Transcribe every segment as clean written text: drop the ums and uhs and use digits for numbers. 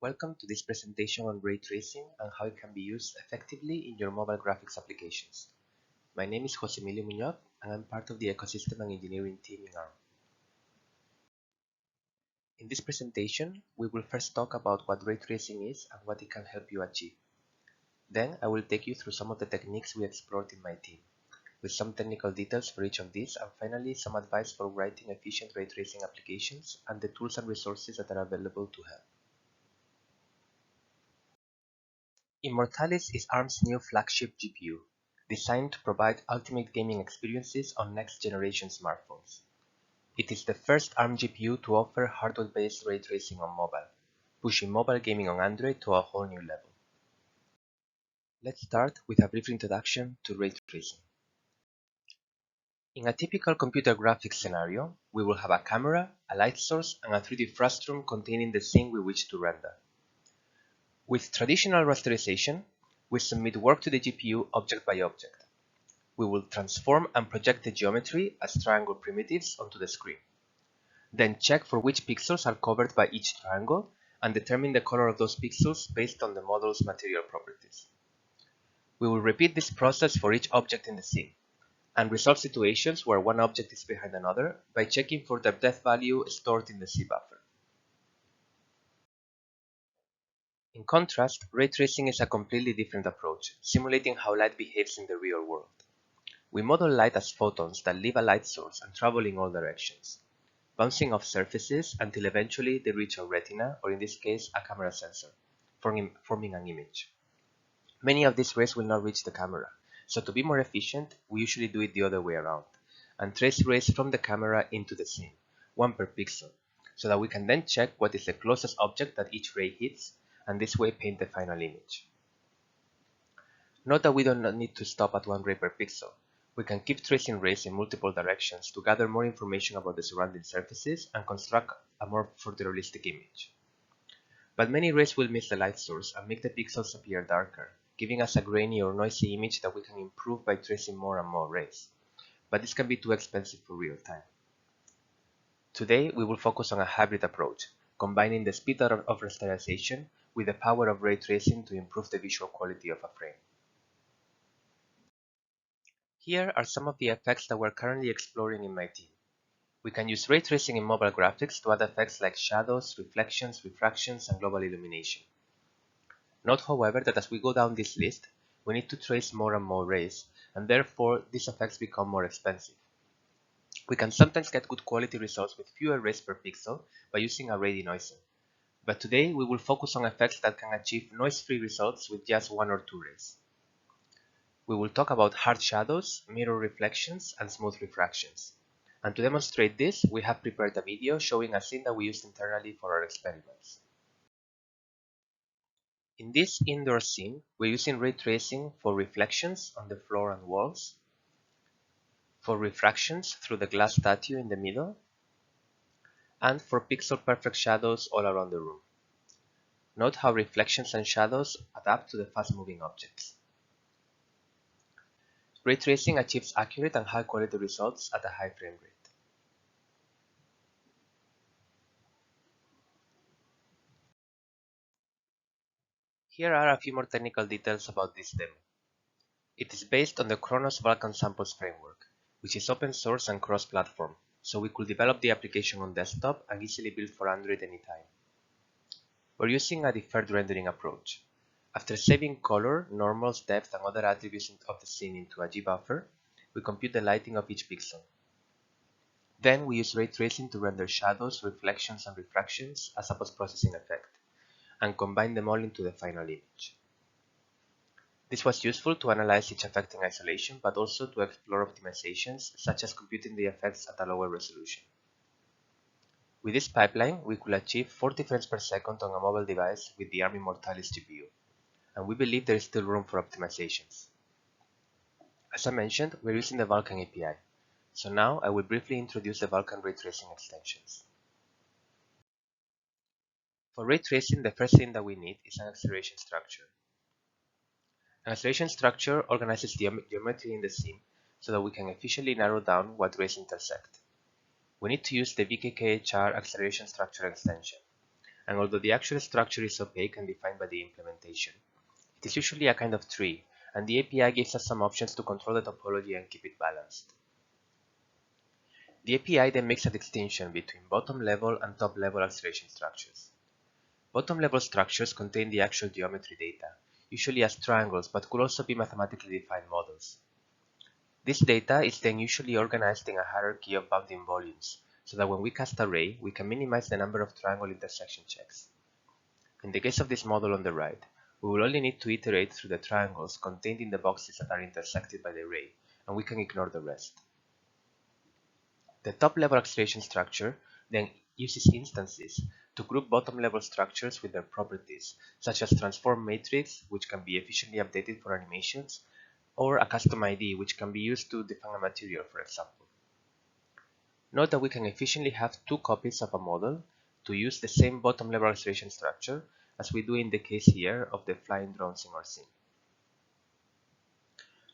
Welcome to this presentation on ray tracing and how it can be used effectively in your mobile graphics applications. My name is José Emilio Muñoz and I'm part of the Ecosystem and Engineering team in ARM. In this presentation, we will first talk about what ray tracing is and what it can help you achieve. Then I will take you through some of the techniques we explored in my team, with some technical details for each of these, and finally some advice for writing efficient ray tracing applications and the tools and resources that are available to help. Immortalis is ARM's new flagship GPU, designed to provide ultimate gaming experiences on next-generation smartphones. It is the first ARM GPU to offer hardware-based ray tracing on mobile, pushing mobile gaming on Android to a whole new level. Let's start with a brief introduction to ray tracing. In a typical computer graphics scenario, we will have a camera, a light source, and a 3D frustum containing the scene we wish to render. With traditional rasterization, we submit work to the GPU object by object. We will transform and project the geometry as triangle primitives onto the screen. Then check for which pixels are covered by each triangle and determine the color of those pixels based on the model's material properties. We will repeat this process for each object in the scene and resolve situations where one object is behind another by checking for the depth value stored in the C buffer. In contrast, ray tracing is a completely different approach, simulating how light behaves in the real world. We model light as photons that leave a light source and travel in all directions, bouncing off surfaces until eventually they reach a retina, or in this case, a camera sensor, forming an image. Many of these rays will not reach the camera, so to be more efficient, we usually do it the other way around, and trace rays from the camera into the scene, one per pixel, so that we can then check what is the closest object that each ray hits, and this way paint the final image. Note that we do not need to stop at one ray per pixel. We can keep tracing rays in multiple directions to gather more information about the surrounding surfaces and construct a more photorealistic image. But many rays will miss the light source and make the pixels appear darker, giving us a grainy or noisy image that we can improve by tracing more and more rays. But this can be too expensive for real time. Today, we will focus on a hybrid approach, combining the speed of rasterization with the power of ray tracing to improve the visual quality of a frame. Here are some of the effects that we're currently exploring in my team. We can use ray tracing in mobile graphics to add effects like shadows, reflections, refractions, and global illumination. Note, however, that as we go down this list, we need to trace more and more rays, and therefore these effects become more expensive. We can sometimes get good quality results with fewer rays per pixel by using a ray denoiser. But today we will focus on effects that can achieve noise-free results with just one or two rays. We will talk about hard shadows, mirror reflections, and smooth refractions. And to demonstrate this, we have prepared a video showing a scene that we used internally for our experiments. In this indoor scene, we're using ray tracing for reflections on the floor and walls, for refractions through the glass statue in the middle, and for pixel-perfect shadows all around the room. Note how reflections and shadows adapt to the fast-moving objects. Ray tracing achieves accurate and high-quality results at a high frame rate. Here are a few more technical details about this demo. It is based on the Kronos Vulkan samples framework, which is open source and cross-platform, so we could develop the application on desktop and easily build for Android anytime. We're using a deferred rendering approach. After saving color, normals, depth, and other attributes of the scene into a G buffer, we compute the lighting of each pixel. Then we use ray tracing to render shadows, reflections, and refractions as a post-processing effect, and combine them all into the final image. This was useful to analyze each effect in isolation, but also to explore optimizations, such as computing the effects at a lower resolution. With this pipeline, we could achieve 40 frames per second on a mobile device with the ARM Immortalis GPU, and we believe there is still room for optimizations. As I mentioned, we're using the Vulkan API, so now I will briefly introduce the Vulkan ray tracing extensions. For ray tracing, the first thing that we need is an acceleration structure. An acceleration structure organizes the geometry in the scene so that we can efficiently narrow down what rays intersect. We need to use the VKKHR acceleration structure extension. and although the actual structure is opaque and defined by the implementation, it is usually a kind of tree, and the API gives us some options to control the topology and keep it balanced. The API then makes a distinction between bottom-level and top-level acceleration structures. Bottom-level structures contain the actual geometry data, usually as triangles, but could also be mathematically defined models. This data is then usually organized in a hierarchy of bounding volumes, so that when we cast a ray, we can minimize the number of triangle intersection checks. In the case of this model on the right, we will only need to iterate through the triangles contained in the boxes that are intersected by the ray, and we can ignore the rest. The top-level acceleration structure then uses instances to group bottom-level structures with their properties, such as transform matrix, which can be efficiently updated for animations, or a custom ID, which can be used to define a material, for example. Note that we can efficiently have two copies of a model to use the same bottom-level acceleration structure, as we do in the case here of the flying drones in our scene.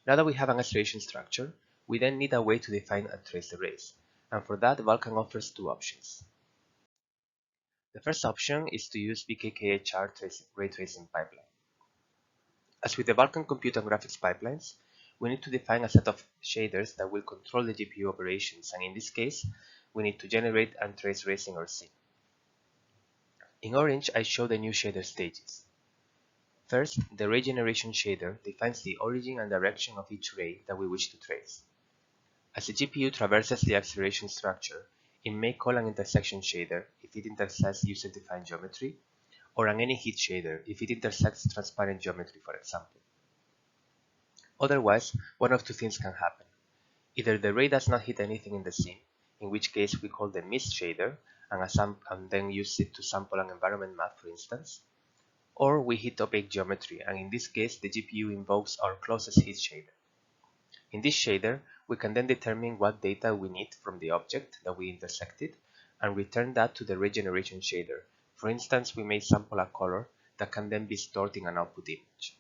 Now that we have an acceleration structure, we then need a way to define and trace the rays, and for that Vulkan offers two options. The first option is to use VKKHR ray tracing pipeline. As with the Vulkan compute and graphics pipelines, we need to define a set of shaders that will control the GPU operations, and in this case, we need to generate and trace rays in our scene. In orange, I show the new shader stages. First, the ray generation shader defines the origin and direction of each ray that we wish to trace. As the GPU traverses the acceleration structure, it may call an intersection shader if it intersects user-defined geometry, or an any hit shader if it intersects transparent geometry, for example. Otherwise, one of two things can happen. Either the ray does not hit anything in the scene, in which case we call the mist shader and then use it to sample an environment map, for instance, or we hit opaque geometry, and in this case the GPU invokes our closest hit shader. In this shader, we can then determine what data we need from the object that we intersected and return that to the ray generation shader. For instance, we may sample a color that can then be stored in an output image.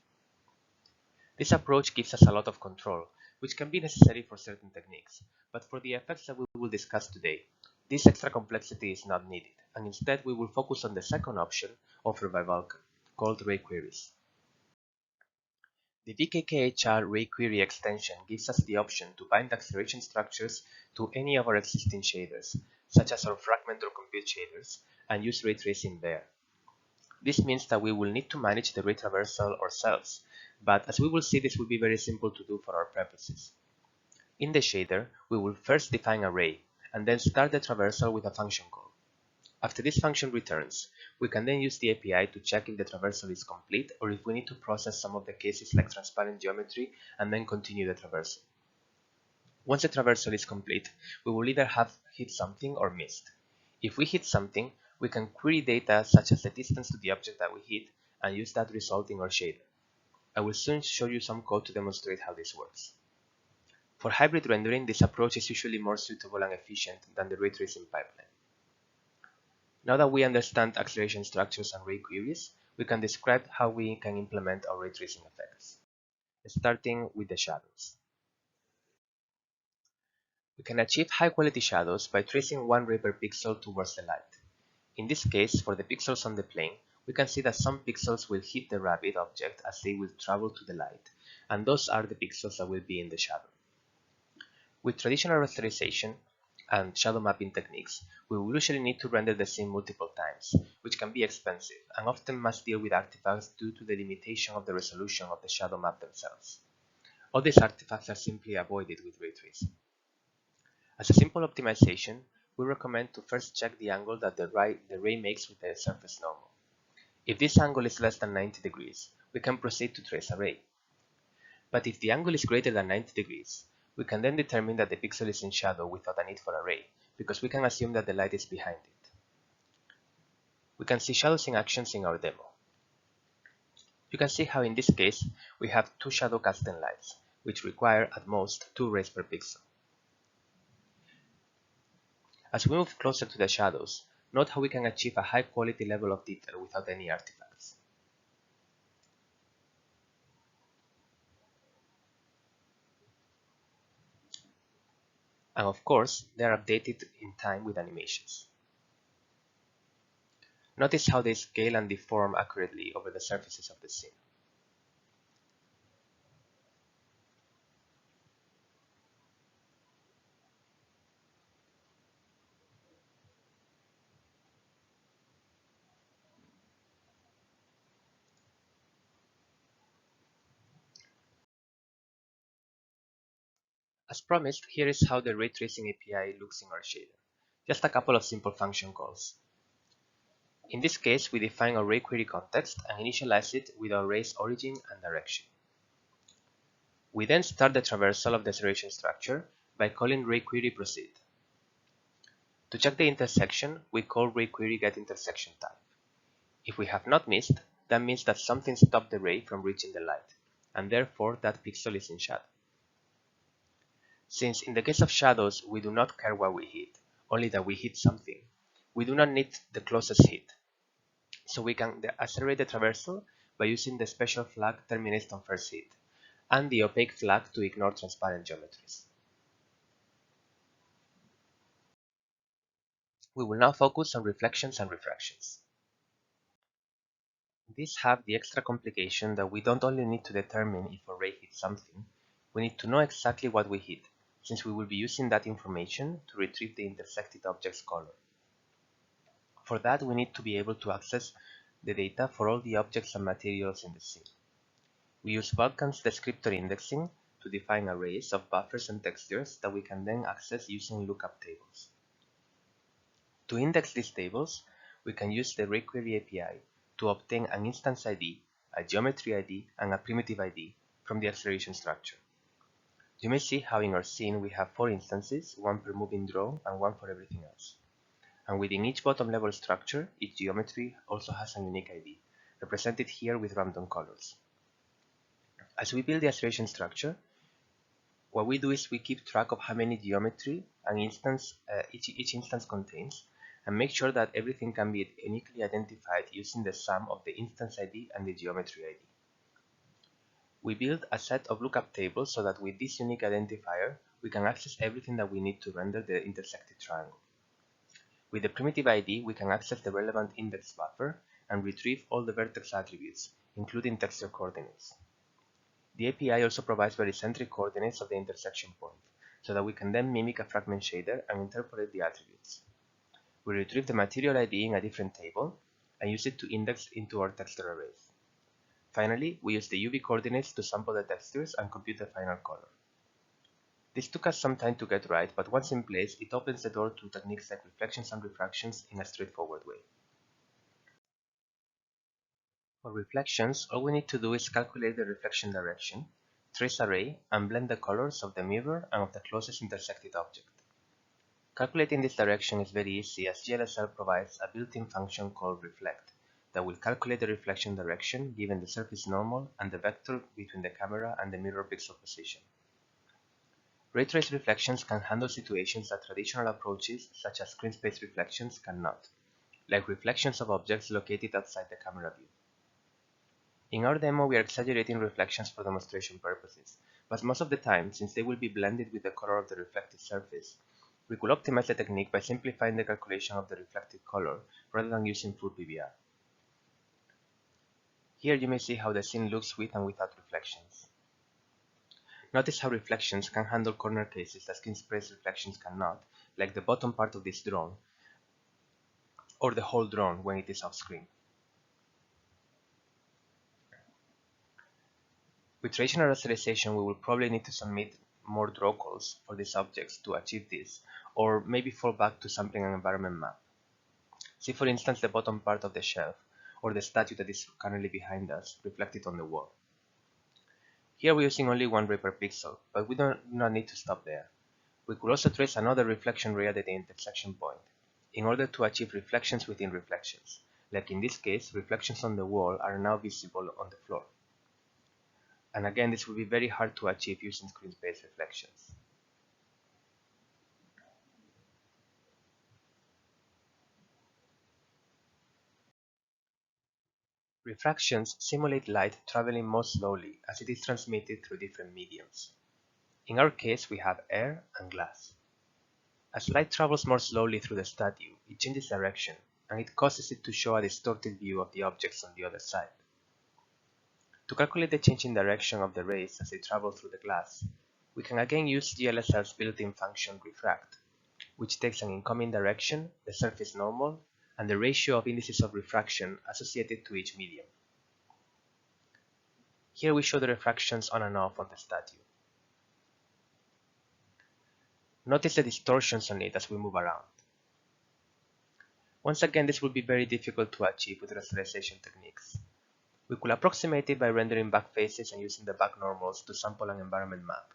This approach gives us a lot of control, which can be necessary for certain techniques, but for the effects that we will discuss today, this extra complexity is not needed, and instead we will focus on the second option offered by Vulkan, called ray queries. The VKKHR ray query extension gives us the option to bind acceleration structures to any of our existing shaders, such as our fragment or compute shaders, and use ray tracing there. This means that we will need to manage the ray traversal ourselves, but as we will see, this will be very simple to do for our purposes. In the shader, we will first define a ray, and then start the traversal with a function call. After this function returns, we can then use the API to check if the traversal is complete or if we need to process some of the cases like transparent geometry and then continue the traversal. Once the traversal is complete, we will either have hit something or missed. If we hit something, we can query data such as the distance to the object that we hit and use that result in our shader. I will soon show you some code to demonstrate how this works. For hybrid rendering, this approach is usually more suitable and efficient than the ray tracing pipeline. Now that we understand acceleration structures and ray queries, we can describe how we can implement our ray tracing effects, starting with the shadows. We can achieve high-quality shadows by tracing one ray per pixel towards the light. In this case, for the pixels on the plane, we can see that some pixels will hit the rabbit object as they will travel to the light, and those are the pixels that will be in the shadow. With traditional rasterization and shadow mapping techniques, we will usually need to render the scene multiple times, which can be expensive, and often must deal with artifacts due to the limitation of the resolution of the shadow map themselves. All these artifacts are simply avoided with ray tracing. As a simple optimization, we recommend to first check the angle that the ray makes with the surface normal. If this angle is less than 90 degrees, we can proceed to trace a ray. But if the angle is greater than 90 degrees, we can then determine that the pixel is in shadow without a need for a ray, because we can assume that the light is behind it. We can see shadows in actions in our demo. You can see how in this case we have two shadow casting lights, which require at most 2 rays per pixel. As we move closer to the shadows, note how we can achieve a high quality level of detail without any artifacts. And of course, they are updated in time with animations. Notice how they scale and deform accurately over the surfaces of the scene. As promised, here is how the ray tracing API looks in our shader. Just a couple of simple function calls. In this case, we define our ray query context and initialize it with our ray's origin and direction. We then start the traversal of the acceleration structure by calling rayQueryProceed. To check the intersection, we call rayQueryGetIntersectionType. If we have not missed, that means that something stopped the ray from reaching the light, and therefore that pixel is in shadow. Since in the case of shadows we do not care what we hit, only that we hit something, we do not need the closest hit. So we can accelerate the traversal by using the special flag terminates on first hit, and the opaque flag to ignore transparent geometries. We will now focus on reflections and refractions. These have the extra complication that we don't only need to determine if a ray hits something, we need to know exactly what we hit, since we will be using that information to retrieve the intersected object's color. For that, we need to be able to access the data for all the objects and materials in the scene. We use Vulkan's descriptor indexing to define arrays of buffers and textures that we can then access using lookup tables. To index these tables, we can use the rayQuery API to obtain an instance ID, a geometry ID, and a primitive ID from the acceleration structure. You may see how in our scene we have 4 instances, one per moving draw and one for everything else. And within each bottom level structure, each geometry also has a unique ID, represented here with random colors. As we build the acceleration structure, what we do is we keep track of how many geometry an instance, each instance contains, and make sure that everything can be uniquely identified using the sum of the instance ID and the geometry ID. We build a set of lookup tables so that with this unique identifier, we can access everything that we need to render the intersected triangle. With the primitive ID, we can access the relevant index buffer and retrieve all the vertex attributes, including texture coordinates. The API also provides barycentric coordinates of the intersection point, so that we can then mimic a fragment shader and interpolate the attributes. We retrieve the material ID in a different table and use it to index into our texture arrays. Finally, we use the UV coordinates to sample the textures and compute the final color. This took us some time to get right, but once in place, it opens the door to techniques like reflections and refractions in a straightforward way. For reflections, all we need to do is calculate the reflection direction, trace a ray, and blend the colors of the mirror and of the closest intersected object. Calculating this direction is very easy as GLSL provides a built-in function called reflect that will calculate the reflection direction given the surface normal and the vector between the camera and the mirror pixel position. Ray trace reflections can handle situations that traditional approaches such as screen space reflections cannot, like reflections of objects located outside the camera view. In our demo, we are exaggerating reflections for demonstration purposes, but most of the time, since they will be blended with the color of the reflected surface, we could optimize the technique by simplifying the calculation of the reflected color rather than using full PBR. Here you may see how the scene looks with and without reflections. Notice how reflections can handle corner cases that screen space reflections cannot, like the bottom part of this drone, or the whole drone when it is off screen. With traditional rasterization, we will probably need to submit more draw calls for these objects to achieve this, or maybe fall back to sampling an environment map. See for instance the bottom part of the shelf, or the statue that is currently behind us, reflected on the wall. Here we're using only one ray per pixel, but we do not need to stop there. We could also trace another reflection ray at the intersection point, in order to achieve reflections within reflections, like in this case, reflections on the wall are now visible on the floor. And again, this will be very hard to achieve using screen space reflections. Refractions simulate light traveling more slowly as it is transmitted through different mediums. In our case, we have air and glass. As light travels more slowly through the statue, it changes direction, and it causes it to show a distorted view of the objects on the other side. To calculate the change in direction of the rays as they travel through the glass, we can again use GLSR's built-in function refract, which takes an incoming direction, the surface normal, and the ratio of indices of refraction associated to each medium. Here we show the refractions on and off on the statue. Notice the distortions on it as we move around. Once again, this will be very difficult to achieve with rasterization techniques. We could approximate it by rendering back faces and using the back normals to sample an environment map,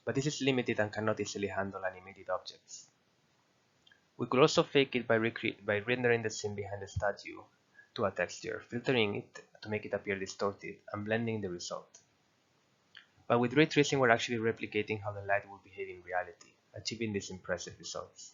but this is limited and cannot easily handle animated objects. We could also fake it by rendering the scene behind the statue to a texture, filtering it to make it appear distorted, and blending the result. But with ray tracing, we're actually replicating how the light will behave in reality, achieving these impressive results.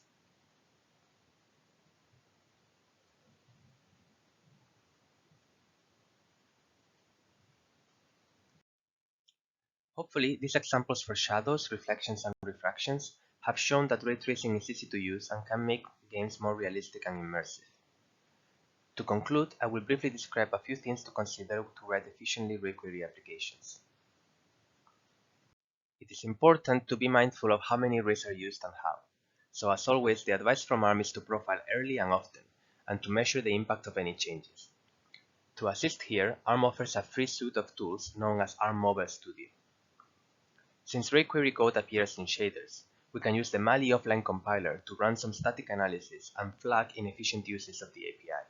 Hopefully, these examples for shadows, reflections, and refractions have shown that ray tracing is easy to use and can make games more realistic and immersive. To conclude, I will briefly describe a few things to consider to write efficiently ray query applications. It is important to be mindful of how many rays are used and how. So as always, the advice from ARM is to profile early and often, and to measure the impact of any changes. To assist here, ARM offers a free suite of tools known as ARM Mobile Studio. Since ray query code appears in shaders, we can use the Mali offline compiler to run some static analysis and flag inefficient uses of the API.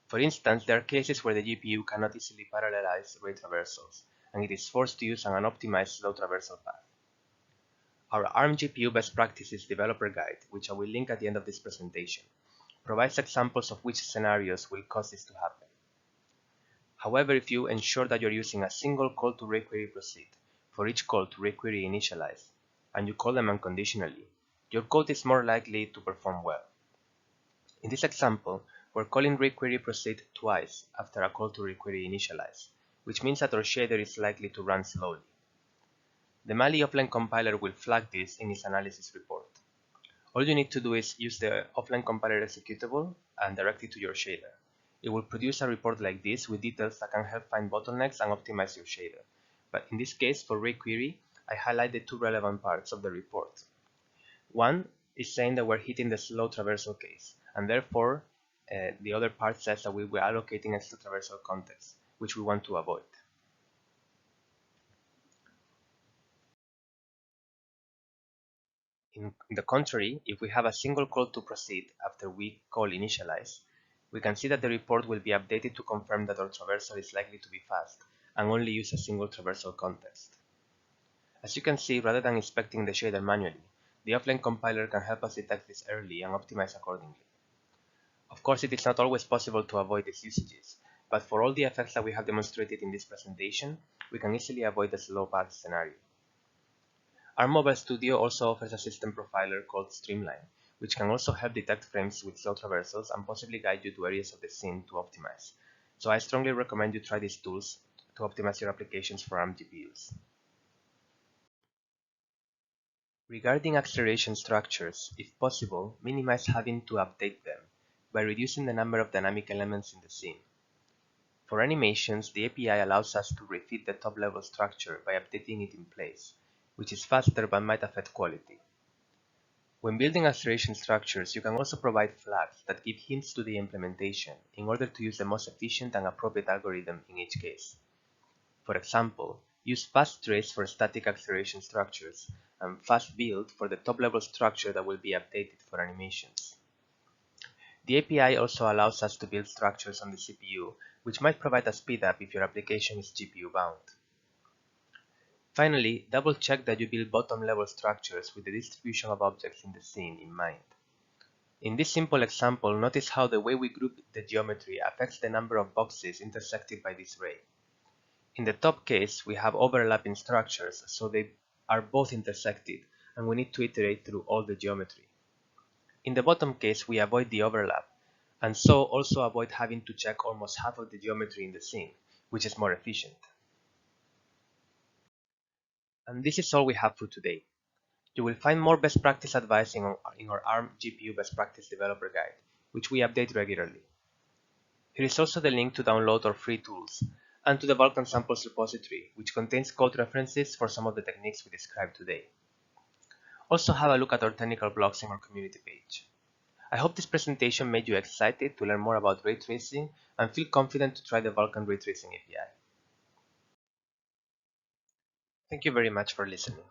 For instance, there are cases where the GPU cannot easily parallelize ray traversals, and it is forced to use an unoptimized slow traversal path. Our ARM GPU Best Practices developer guide, which I will link at the end of this presentation, provides examples of which scenarios will cause this to happen. However, if you ensure that you're using a single call to ray query proceed for each call to ray query initialize, and you call them unconditionally, your code is more likely to perform well. In this example, we're calling ray query proceed twice after a call to ray query initialize, which means that our shader is likely to run slowly. The Mali offline compiler will flag this in its analysis report. All you need to do is use the offline compiler executable and direct it to your shader. It will produce a report like this with details that can help find bottlenecks and optimize your shader. But in this case, for ray query, I highlight the two relevant parts of the report. One is saying that we're hitting the slow traversal case, and therefore the other part says that we were allocating extra traversal context, which we want to avoid. In the contrary, if we have a single call to proceed after we call initialize, we can see that the report will be updated to confirm that our traversal is likely to be fast and only use a single traversal context. As you can see, rather than inspecting the shader manually, the offline compiler can help us detect this early and optimize accordingly. Of course, it is not always possible to avoid these usages, but for all the effects that we have demonstrated in this presentation, we can easily avoid the slow path scenario. Our Mobile Studio also offers a system profiler called Streamline, which can also help detect frames with slow traversals and possibly guide you to areas of the scene to optimize. So I strongly recommend you try these tools to optimize your applications for ARM GPUs. Regarding acceleration structures, if possible, minimize having to update them by reducing the number of dynamic elements in the scene. For animations, the API allows us to refit the top-level structure by updating it in place, which is faster but might affect quality. When building acceleration structures, you can also provide flags that give hints to the implementation in order to use the most efficient and appropriate algorithm in each case. For example, use fast trace for static acceleration structures and fast build for the top-level structure that will be updated for animations. The API also allows us to build structures on the CPU, which might provide a speed up if your application is GPU bound. Finally, double-check that you build bottom-level structures with the distribution of objects in the scene in mind. In this simple example, notice how the way we group the geometry affects the number of boxes intersected by this ray. In the top case, we have overlapping structures, so they are both intersected, and we need to iterate through all the geometry. In the bottom case, we avoid the overlap, and so also avoid having to check almost half of the geometry in the scene, which is more efficient. And this is all we have for today. You will find more best practice advice in our ARM GPU Best Practice Developer Guide, which we update regularly. Here is also the link to download our free tools, and to the Vulkan samples repository, which contains code references for some of the techniques we described today. Also have a look at our technical blogs in our community page. I hope this presentation made you excited to learn more about ray tracing and feel confident to try the Vulkan ray tracing API. Thank you very much for listening.